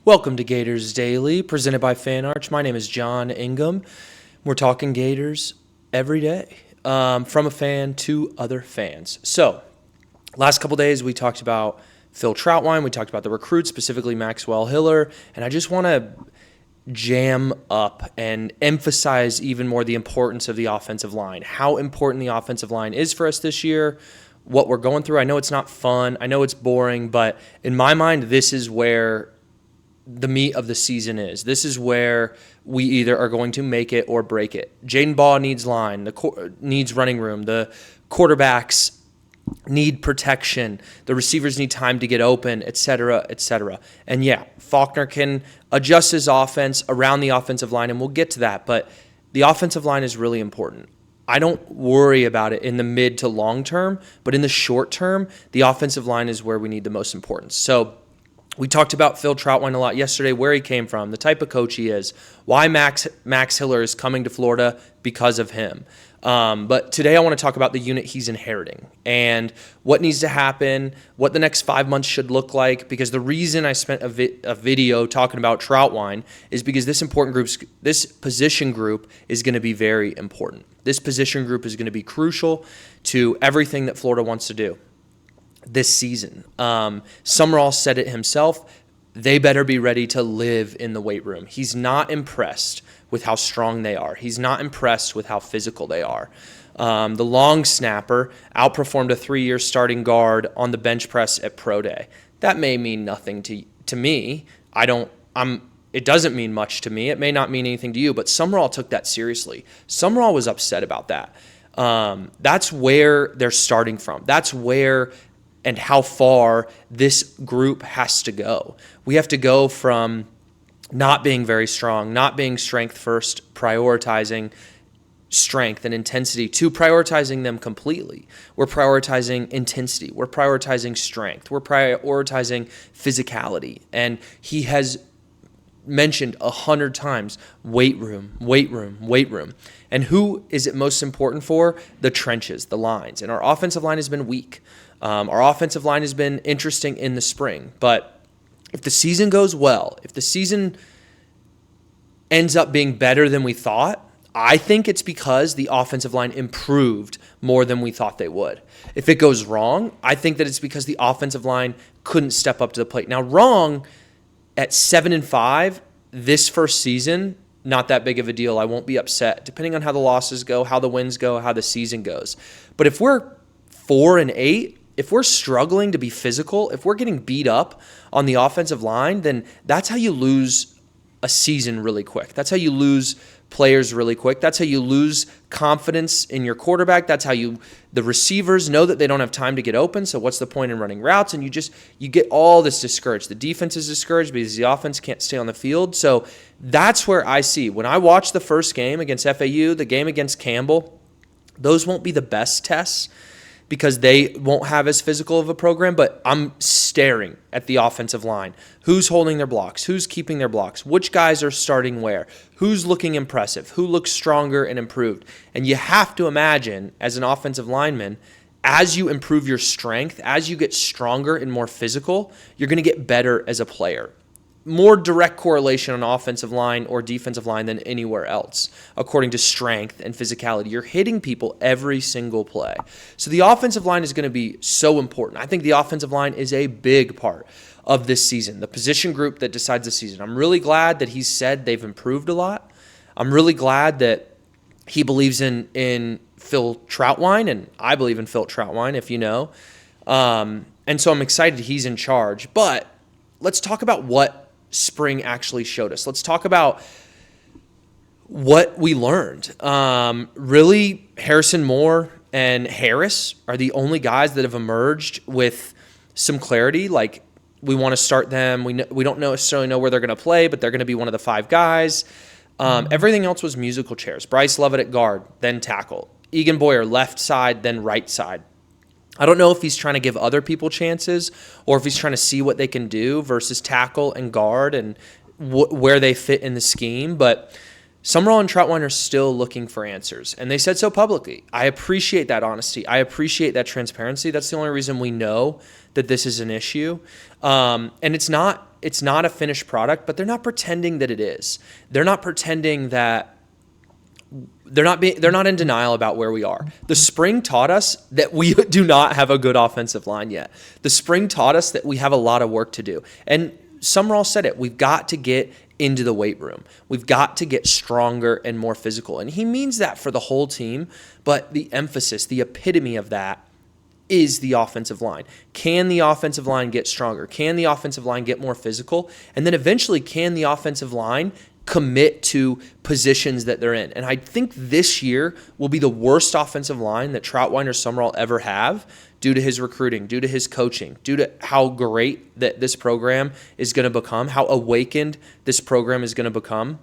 Welcome to Gators Daily, presented by FanArch. My name is John Ingham. We're talking Gators every day, from a fan to other fans. So, last couple days we talked about Phil Trautwein, we talked about the recruits, specifically Maxwell Hiller, and I just want to jam up and emphasize even more the importance of the offensive line, how important the offensive line is for us this year, what we're going through. I know it's not fun, I know it's boring, but in my mind, this is where the meat of the season is. This is where we either are going to make it or break it. Jaden Baugh needs line, needs running room, the quarterbacks need protection, the receivers need time to get open, et cetera, et cetera. And yeah, Faulkner can adjust his offense around the offensive line, and we'll get to that, but the offensive line is really important. I don't worry about it in the mid to long term, but in the short term, the offensive line is where we need the most importance. So we talked about Phil Trautwein a lot yesterday, where he came from, the type of coach he is, why Max Hiller is coming to Florida because of him. But today I want to talk about the unit he's inheriting and what needs to happen, what the next 5 months should look like, because the reason I spent a video talking about Trautwein is because this position group is going to be very important. This position group is going to be crucial to everything that Florida wants to do this season. Summerall said it himself. They better be ready to live in the weight room. He's not impressed with how strong they are. He's not impressed with how physical they are. The long snapper outperformed a 3-year starting guard on the bench press at Pro Day. That may mean nothing to me. It doesn't mean much to me. It may not mean anything to you, but Summerall took that seriously. Summerall was upset about that. That's where they're starting from. That's where and how far this group has to go. We have to go from not being very strong, not being strength first, prioritizing strength and intensity, to prioritizing them completely. We're prioritizing intensity. We're prioritizing strength. We're prioritizing physicality. And he has mentioned 100 times, weight room, weight room, weight room. And who is it most important for? The trenches, the lines. And our offensive line has been weak. Our offensive line has been interesting in the spring. But if the season goes well, if the season ends up being better than we thought, I think it's because the offensive line improved more than we thought they would. If it goes wrong, I think that it's because the offensive line couldn't step up to the plate. Now, wrong at 7-5 this first season, not that big of a deal. I won't be upset, depending on how the losses go, how the wins go, how the season goes. But if we're 4-8, if we're struggling to be physical, if we're getting beat up on the offensive line, then that's how you lose a season really quick. That's how you lose players really quick. That's how you lose confidence in your quarterback. That's how the receivers know that they don't have time to get open, so what's the point in running routes? And you get all this discouraged. The defense is discouraged because the offense can't stay on the field. So that's where I see, when I watch the first game against FAU, the game against Campbell, those won't be the best tests because they won't have as physical of a program, but I'm staring at the offensive line. Who's holding their blocks? Who's keeping their blocks? Which guys are starting where? Who's looking impressive? Who looks stronger and improved? And you have to imagine, as an offensive lineman, as you improve your strength, as you get stronger and more physical, you're going to get better as a player. More direct correlation on offensive line or defensive line than anywhere else, according to strength and physicality. You're hitting people every single play. So the offensive line is going to be so important. I think the offensive line is a big part of this season, the position group that decides the season. I'm really glad that he said they've improved a lot. I'm really glad that he believes in Phil Trautwein, and I believe in Phil Trautwein, if you know. And so I'm excited he's in charge. But let's talk about what spring actually showed us. Let's talk about what we learned. Really, Harrison Moore and Harris are the only guys that have emerged with some clarity. Like, we want to start them. We don't necessarily know where they're going to play, but they're going to be one of the 5 guys. Everything else was musical chairs. Bryce Lovett at guard, then tackle. Egan Boyer, left side, then right side. I don't know if he's trying to give other people chances or if he's trying to see what they can do versus tackle and guard and where they fit in the scheme. But Summerall and Trautwein are still looking for answers, and they said so publicly. I appreciate that honesty. I appreciate that transparency. That's the only reason we know that this is an issue. And it's not it's not a finished product, but they're not pretending that it is. They're not pretending that they're not in denial about where we are. The spring taught us that we do not have a good offensive line yet. The spring taught us that we have a lot of work to do. And Summerall said it. We've got to get into the weight room. We've got to get stronger and more physical. And he means that for the whole team, but the emphasis, the epitome of that is the offensive line. Can the offensive line get stronger? Can the offensive line get more physical? And then eventually, can the offensive line commit to positions that they're in? And I think this year will be the worst offensive line that Trautwein or Summerall ever have due to his recruiting, due to his coaching, due to how great that this program is going to become, how awakened this program is going to become.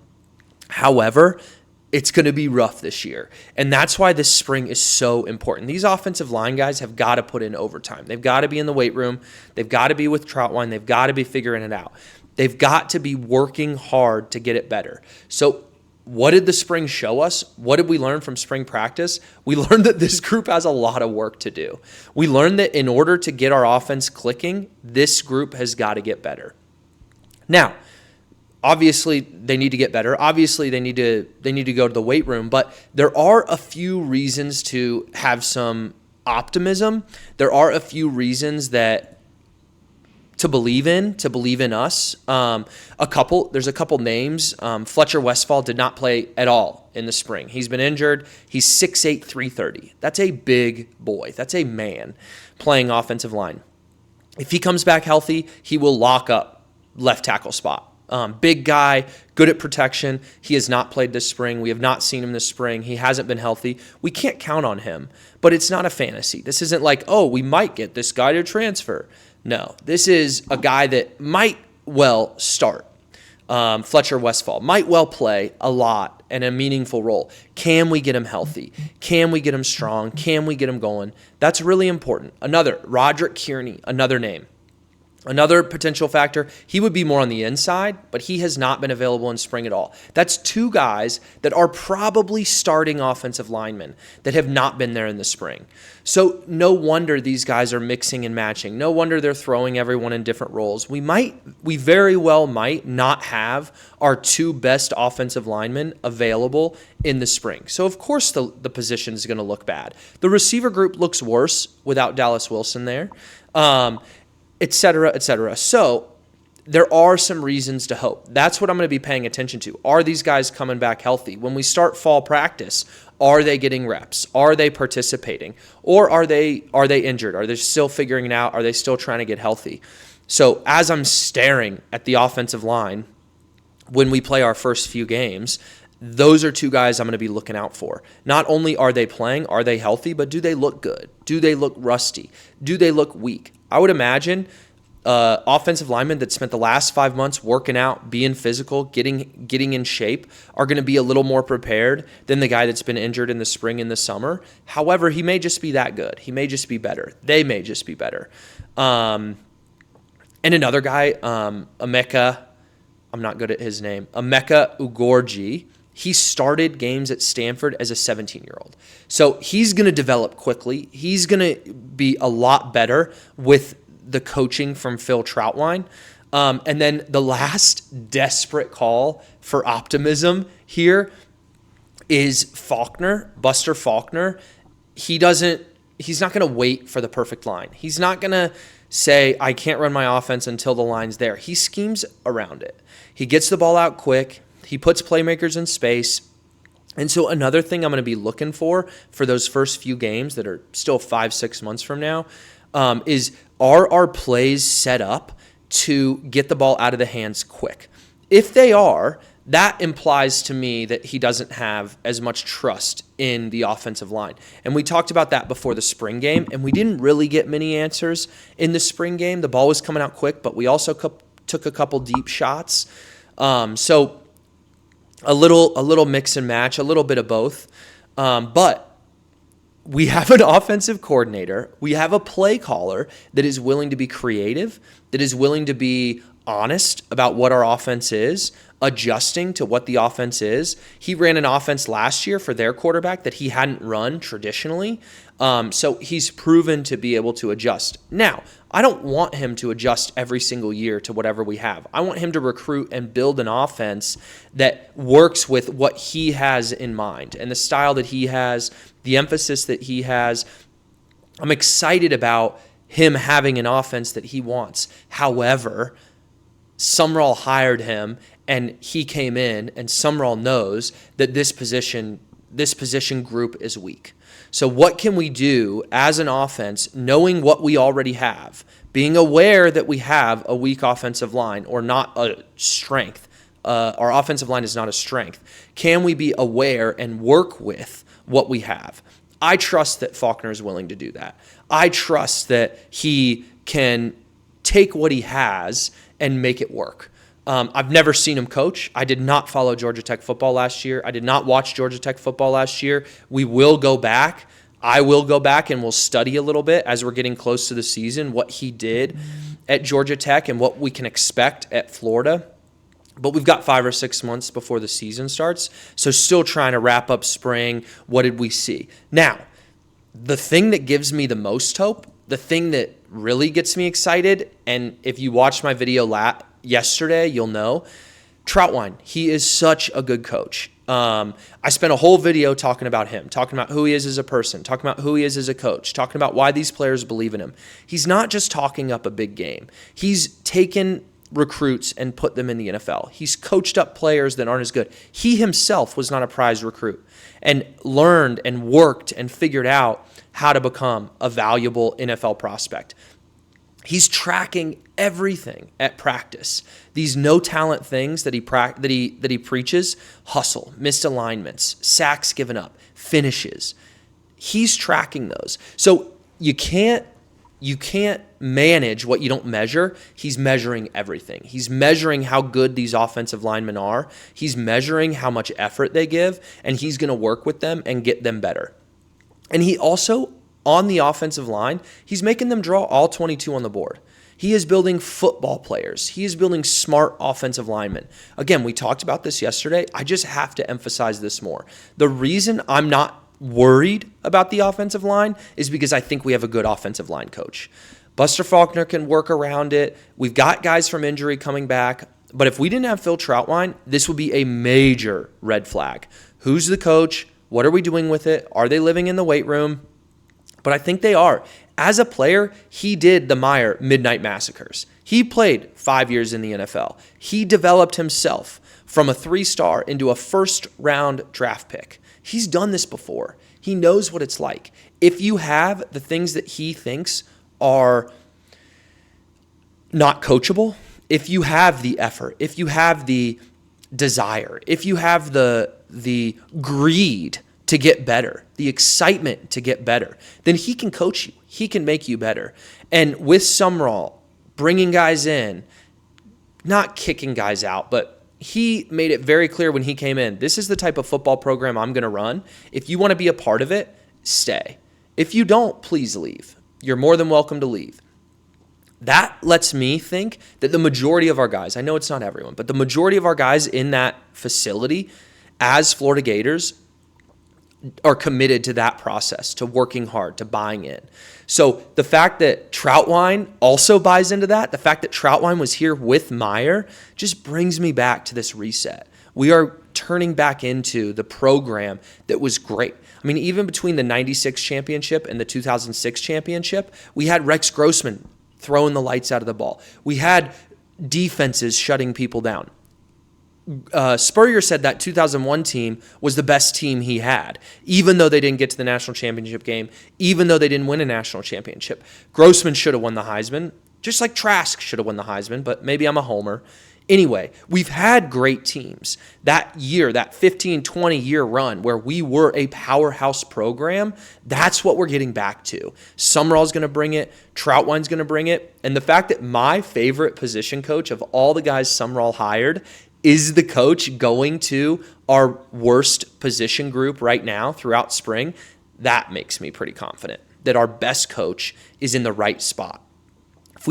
However, it's going to be rough this year. And that's why this spring is so important. These offensive line guys have got to put in overtime. They've got to be in the weight room. They've got to be with Trautwein. They've got to be figuring it out. They've got to be working hard to get it better. So what did the spring show us? What did we learn from spring practice? We learned that this group has a lot of work to do. We learned that in order to get our offense clicking, this group has got to get better. Now, obviously, they need to get better. Obviously, they need to go to the weight room. But there are a few reasons to have some optimism. There are a few reasons to believe in us. There's a couple names. Fletcher Westphal did not play at all in the spring. He's been injured. He's 6'8", 330. That's a big boy. That's a man playing offensive line. If he comes back healthy, he will lock up left tackle spot. Big guy, good at protection. He has not played this spring. We have not seen him this spring. He hasn't been healthy. We can't count on him, but it's not a fantasy. This isn't like, oh, we might get this guy to transfer. No, this is a guy that might well start. Fletcher Westphal might well play a lot and a meaningful role. Can we get him healthy? Can we get him strong? Can we get him going? That's really important. Another, Roderick Kearney, another name. Another potential factor, he would be more on the inside, but he has not been available in spring at all. That's two guys that are probably starting offensive linemen that have not been there in the spring. So no wonder these guys are mixing and matching. No wonder they're throwing everyone in different roles. We very well might not have our two best offensive linemen available in the spring. So of course the position is going to look bad. The receiver group looks worse without Dallas Wilson there. Et cetera, et cetera. So there are some reasons to hope. That's what I'm going to be paying attention to. Are these guys coming back healthy? When we start fall practice, are they getting reps? Are they participating? Or are they injured? Are they still figuring it out? Are they still trying to get healthy? So as I'm staring at the offensive line when we play our first few games, those are two guys I'm going to be looking out for. Not only are they playing, are they healthy, but do they look good? Do they look rusty? Do they look weak? I would imagine offensive linemen that spent the last 5 months working out, being physical, getting in shape are going to be a little more prepared than the guy that's been injured in the spring and the summer. However, he may just be that good. He may just be better. They may just be better. And another guy, Emeka, I'm not good at his name, Emeka Ugorji. He started games at Stanford as a 17-year-old. So he's going to develop quickly. He's going to be a lot better with the coaching from Phil Trautwein. And then the last desperate call for optimism here is Buster Faulkner. He's not going to wait for the perfect line. He's not going to say, I can't run my offense until the line's there. He schemes around it. He gets the ball out quick. He puts playmakers in space. And so another thing I'm going to be looking for those first few games that are still 5-6 months from now is, are our plays set up to get the ball out of the hands quick? If they are, that implies to me that he doesn't have as much trust in the offensive line. And we talked about that before the spring game, and we didn't really get many answers in the spring game. The ball was coming out quick, but we also took a couple deep shots. So a little mix and match, a little bit of both. But we have an offensive coordinator. We have a play caller that is willing to be creative, that is willing to be honest about what our offense is, adjusting to what the offense is. He ran an offense last year for their quarterback that he hadn't run traditionally. So he's proven to be able to adjust. Now, I don't want him to adjust every single year to whatever we have. I want him to recruit and build an offense that works with what he has in mind and the style that he has, the emphasis that he has. I'm excited about him having an offense that he wants. However, Sumrall hired him and he came in, and Sumrall knows that this position group is weak. So what can we do as an offense, knowing what we already have, being aware that we have a weak offensive line or not a strength? Our offensive line is not a strength. Can we be aware and work with what we have? I trust that Faulkner is willing to do that. I trust that he can take what he has and make it work. I've never seen him coach. I did not follow Georgia Tech football last year. I did not watch Georgia Tech football last year. We will go back. I will go back and we'll study a little bit as we're getting close to the season, what he did at Georgia Tech and what we can expect at Florida. But we've got 5 or 6 months before the season starts. So still trying to wrap up spring. What did we see? Now, the thing that gives me the most hope, the thing that really gets me excited, and if you watched my video yesterday, you'll know, Trautwein. He is such a good coach. I spent a whole video talking about him, talking about who he is as a person, talking about who he is as a coach, talking about why these players believe in him. He's not just talking up a big game. He's taken recruits and put them in the NFL. He's coached up players that aren't as good. He himself was not a prize recruit and learned and worked and figured out how to become a valuable NFL prospect. He's tracking everything at practice. These no talent things that he preaches: hustle, missed alignments, sacks given up, finishes. He's tracking those. So you can't manage what you don't measure. He's measuring everything. He's measuring how good these offensive linemen are. He's measuring how much effort they give, and he's going to work with them and get them better. And he also, on the offensive line, he's making them draw all 22 on the board. He is building football players. He is building smart offensive linemen. Again, we talked about this yesterday. I just have to emphasize this more. The reason I'm not worried about the offensive line is because I think we have a good offensive line coach. Buster Faulkner can work around it. We've got guys from injury coming back. But if we didn't have Phil Trautwein, this would be a major red flag. Who's the coach? What are we doing with it? Are they living in the weight room? But I think they are. As a player, he did the Meyer Midnight Massacres. He played 5 years in the NFL. He developed himself from a 3-star into a first-round draft pick. He's done this before. He knows what it's like. If you have the things that he thinks are not coachable, if you have the effort, if you have the desire, if you have the greed to get better, the excitement to get better, then he can coach you. He can make you better. And with Sumrall, bringing guys in, not kicking guys out, but he made it very clear when he came in, this is the type of football program I'm going to run. If you want to be a part of it, stay. If you don't, please leave. You're more than welcome to leave. That lets me think that the majority of our guys, I know it's not everyone, but the majority of our guys in that facility as Florida Gators are committed to that process, to working hard, to buying in. So the fact that Trautwein also buys into that, the fact that Trautwein was here with Meyer, just brings me back to this reset. We are turning back into the program that was great. I mean, even between the 96 championship and the 2006 championship, we had Rex Grossman throwing the lights out of the ball. We had defenses shutting people down. Spurrier said that 2001 team was the best team he had, even though they didn't get to the national championship game, even though they didn't win a national championship. Grossman should have won the Heisman, just like Trask should have won the Heisman, but maybe I'm a homer. Anyway, we've had great teams. That year, that 15, 20-year run where we were a powerhouse program, that's what we're getting back to. Sumrall's going to bring it. Trautwein's going to bring it. And the fact that my favorite position coach of all the guys Sumrall hired is the coach going to our worst position group right now throughout spring, that makes me pretty confident that our best coach is in the right spot. If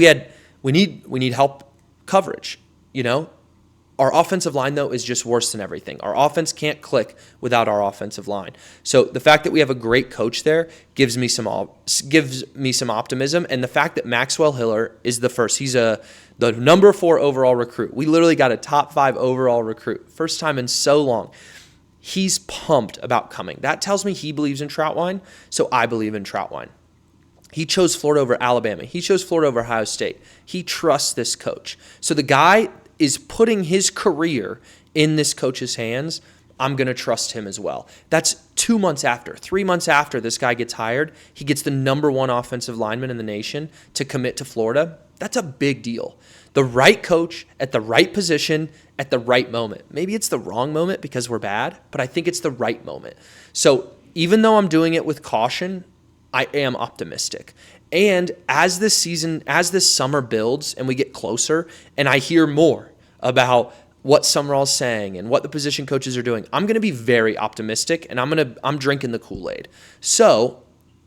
we need help coverage. Our offensive line, though, is just worse than everything. Our offense can't click without our offensive line. So the fact that we have a great coach there gives me some optimism. And the fact that Maxwell Hiller is the first, he's the number 4 overall recruit. We literally got a top 5 overall recruit. First time in so long. He's pumped about coming. That tells me he believes in Trautwein, so I believe in Trautwein. He chose Florida over Alabama. He chose Florida over Ohio State. He trusts this coach. So the guy is putting his career in this coach's hands. I'm going to trust him as well. That's 2 months after, 3 months after this guy gets hired. He gets the number 1 offensive lineman in the nation to commit to Florida. That's a big deal. The right coach at the right position at the right moment. Maybe it's the wrong moment because we're bad, but I think it's the right moment. So even though I'm doing it with caution, I am optimistic. And as this summer builds and we get closer and I hear more about what Summerall's saying and what the position coaches are doing, I'm going to be very optimistic and I'm drinking the Kool-Aid. So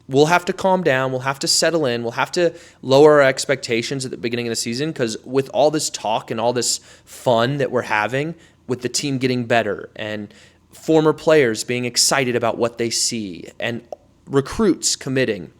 we'll have to calm down. We'll have to settle in. We'll have to lower our expectations at the beginning of the season because with all this talk and all this fun that we're having with the team getting better and former players being excited about what they see and recruits committing,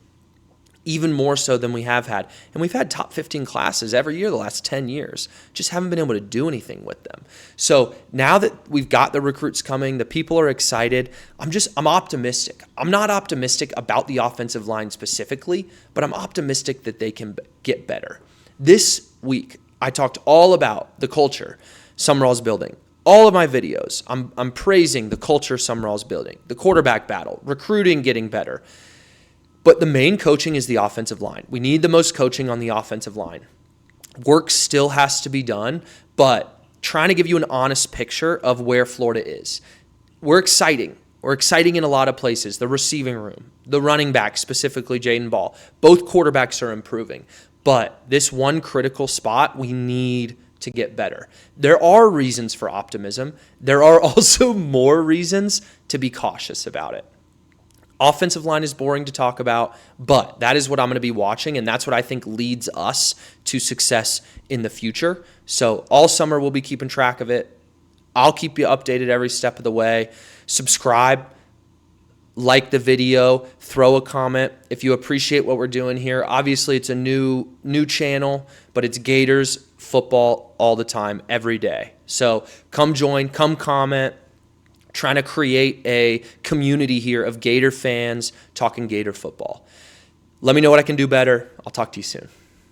even more so than we have had. And we've had top 15 classes every year the last 10 years. Just haven't been able to do anything with them. So now that we've got the recruits coming, the people are excited, I'm optimistic. I'm not optimistic about the offensive line specifically, but I'm optimistic that they can get better. This week, I talked all about the culture Summerall's building. All of my videos, I'm praising the culture Summerall's building, the quarterback battle, recruiting getting better. But the main coaching is the offensive line. We need the most coaching on the offensive line. Work still has to be done, but trying to give you an honest picture of where Florida is. We're exciting. We're exciting in a lot of places. The receiving room, the running back, specifically Jaden Ball. Both quarterbacks are improving. But this one critical spot, we need to get better. There are reasons for optimism. There are also more reasons to be cautious about it. Offensive line is boring to talk about, but that is what I'm going to be watching, and that's what I think leads us to success in the future. So all summer we'll be keeping track of it. I'll keep you updated every step of the way. Subscribe, like the video, throw a comment if you appreciate what we're doing here. Obviously, it's a new channel, but it's Gators football all the time, every day. So come join, come comment. Trying to create a community here of Gator fans talking Gator football. Let me know what I can do better. I'll talk to you soon.